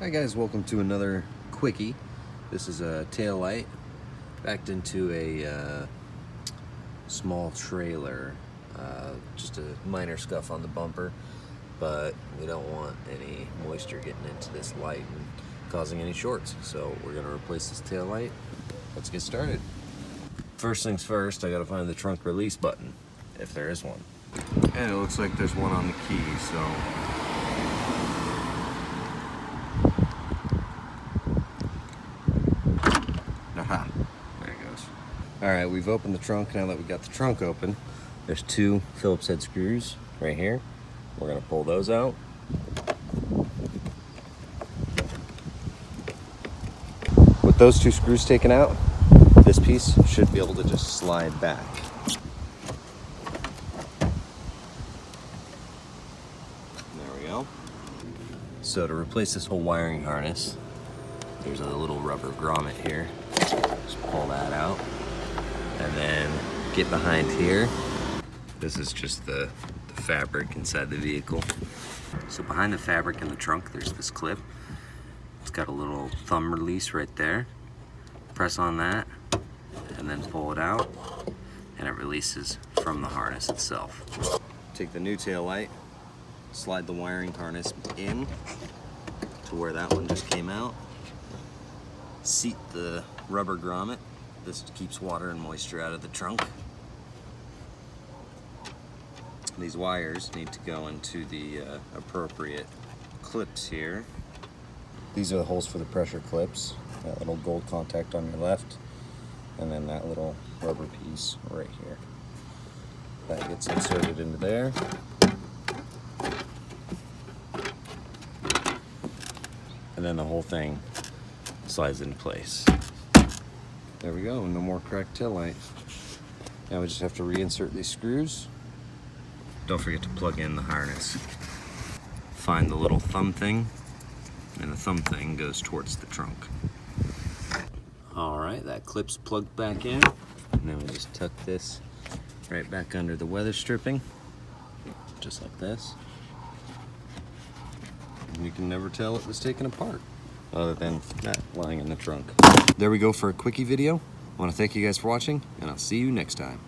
Hi guys, welcome to another quickie. This is a tail light backed into a small trailer. Just a minor scuff on the bumper, but we don't want any moisture getting into this light and causing any shorts. So we're gonna replace this tail light. Let's get started. First things first, I gotta find the trunk release button, if there is one. And it looks like there's one on the key, so there it goes. All right, we've opened the trunk. Now that we got the trunk open, there's two Phillips head screws right here. We're gonna pull those out. With those two screws taken out, this piece should be able to just slide back. There we go. So to replace this whole wiring harness, there's a little rubber grommet here. Just pull that out and then get behind here. This is just the fabric inside the vehicle. So behind the fabric in the trunk, there's this clip. It's got a little thumb release right there. Press on that and then pull it out and it releases from the harness itself. Take the new tail light, slide the wiring harness in to where that one just came out. Seat the rubber grommet. This keeps water and moisture out of the trunk. These wires need to go into the appropriate clips here. These are the holes for the pressure clips. That little gold contact on your left, and then that little rubber piece right here. That gets inserted into there. And then the whole thing slides into place. There we go, no more cracked tail light. Now we just have to reinsert these screws. Don't forget to plug in the harness. Find the little thumb thing, and the thumb thing goes towards the trunk. All right, that clip's plugged back in. And then we just tuck this right back under the weather stripping, just like this. And you can never tell it was taken apart, other than that lying in the trunk. There we go for a quickie video. I want to thank you guys for watching, and I'll see you next time.